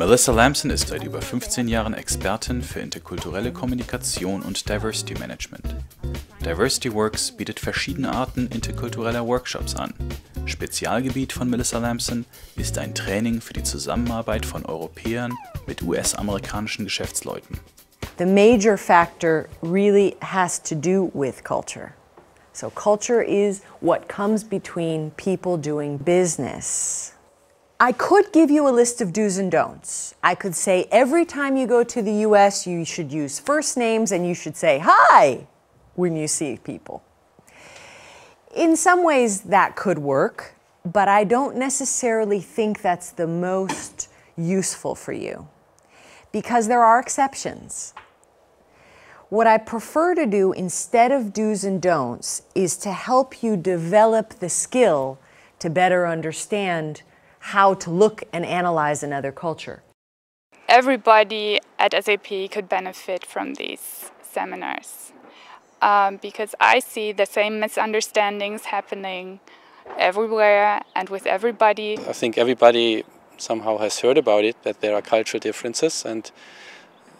Melissa Lamson ist seit über 15 Jahren Expertin für interkulturelle Kommunikation und Diversity Management. Diversity Works bietet verschiedene Arten interkultureller Workshops an. Spezialgebiet von Melissa Lamson ist ein Training für die Zusammenarbeit von Europäern mit US-amerikanischen Geschäftsleuten. The major factor really has to do with culture. So culture is what comes between people doing business. I could give you a list of do's and don'ts. I could say every time you go to the US, you should use first names and you should say hi when you see people. In some ways that could work, but I don't necessarily think that's the most useful for you, because there are exceptions. What I prefer to do instead of do's and don'ts is to help you develop the skill to better understand how to look and analyze another culture. Everybody at SAP could benefit from these seminars because I see the same misunderstandings happening everywhere and with everybody. I think everybody somehow has heard about it, that there are cultural differences, and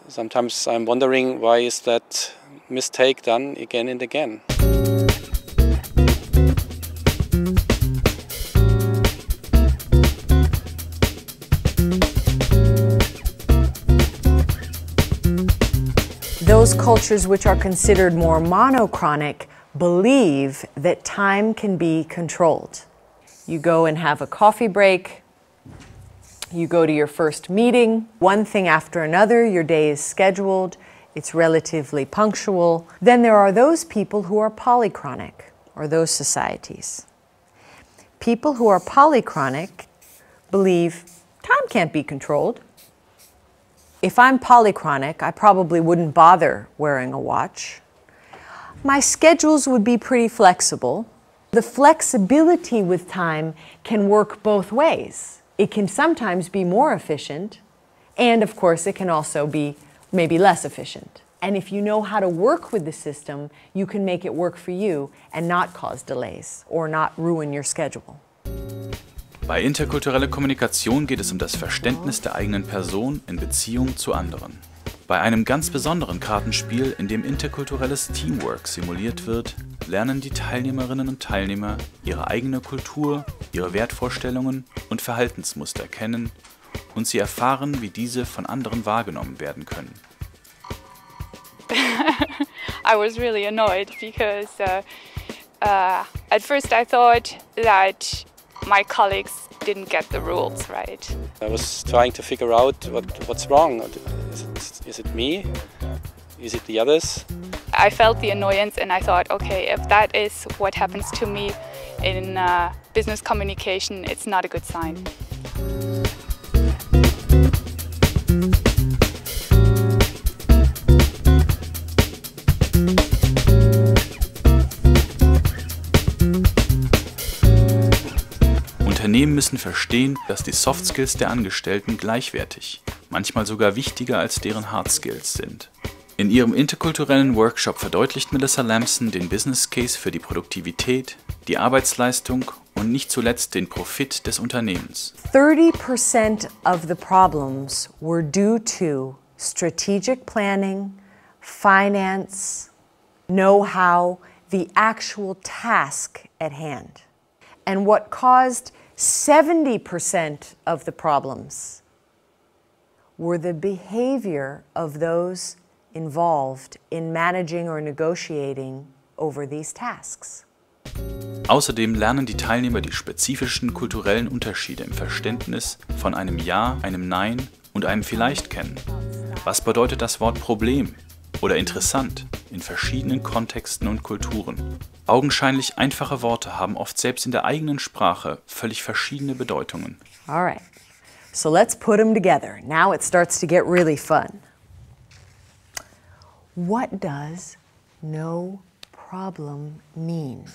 sometimes I'm wondering why is that mistake done again and again. Those cultures which are considered more monochronic believe that time can be controlled. You go and have a coffee break, you go to your first meeting, one thing after another, your day is scheduled, it's relatively punctual. Then there are those people who are polychronic, or those societies. People who are polychronic believe time can't be controlled. If I'm polychronic, I probably wouldn't bother wearing a watch. My schedules would be pretty flexible. The flexibility with time can work both ways. It can sometimes be more efficient, and of course it can also be maybe less efficient. And if you know how to work with the system, you can make it work for you and not cause delays or not ruin your schedule. Bei interkultureller Kommunikation geht es um das Verständnis der eigenen Person in Beziehung zu anderen. Bei einem ganz besonderen Kartenspiel, in dem interkulturelles Teamwork simuliert wird, lernen die Teilnehmerinnen und Teilnehmer ihre eigene Kultur, ihre Wertvorstellungen und Verhaltensmuster kennen und sie erfahren, wie diese von anderen wahrgenommen werden können. I was really annoyed because at first I thought that my colleagues didn't get the rules right. I was trying to figure out what's wrong. Is it me? Is it the others? I felt the annoyance and I thought, okay, if that is what happens to me in business communication, it's not a good sign. Unternehmen müssen verstehen, dass die Soft Skills der Angestellten gleichwertig, manchmal sogar wichtiger als deren Hard Skills sind. In ihrem interkulturellen Workshop verdeutlicht Melissa Lamson den Business Case für die Produktivität, die Arbeitsleistung und nicht zuletzt den Profit des Unternehmens. 30% of the problems were due to strategic planning, finance, know-how, the actual task at hand. And what caused 70% of the problems were the behavior of those involved in managing or negotiating over these tasks. Außerdem lernen die Teilnehmer die spezifischen kulturellen Unterschiede im Verständnis von einem Ja, einem Nein und einem Vielleicht kennen. Was bedeutet das Wort Problem oder interessant in verschiedenen Kontexten und Kulturen? Augenscheinlich einfache Worte haben oft selbst in der eigenen Sprache völlig verschiedene Bedeutungen. All right, so let's put them together. Now it starts to get really fun. What does no problem mean?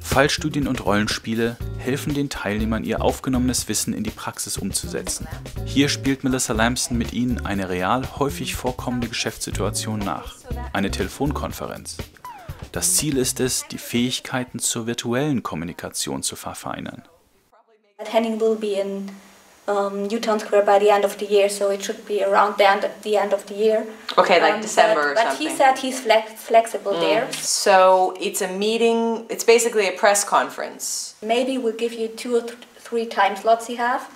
Fallstudien und Rollenspiele helfen den Teilnehmern, ihr aufgenommenes Wissen in die Praxis umzusetzen. Hier spielt Melissa Lamson mit ihnen eine real häufig vorkommende Geschäftssituation nach, eine Telefonkonferenz. Das Ziel ist es, die Fähigkeiten zur virtuellen Kommunikation zu verfeinern. Henning will be in Newtown Square by the end of the year, so it should be around the end of the year. Okay, like December or something. But he said he's flexible there. So it's a meeting, it's basically a press conference. Maybe we'll give you 2 or 3 time slots you have,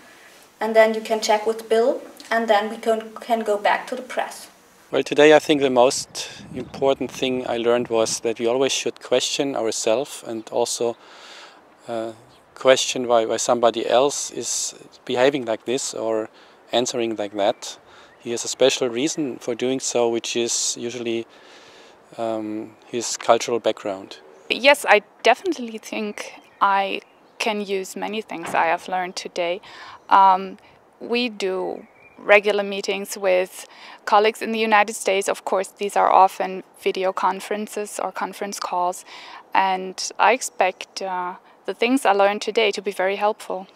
and then you can check with Bill, and then we can go back to the press. Well, today I think the most important thing I learned was that we always should question ourselves and also question why somebody else is behaving like this or answering like that. He has a special reason for doing so, which is usually his cultural background. Yes, I definitely think I can use many things I have learned today. We do regular meetings with colleagues in the United States. Of course, these are often video conferences or conference calls, and I expect the things I learned today to be very helpful.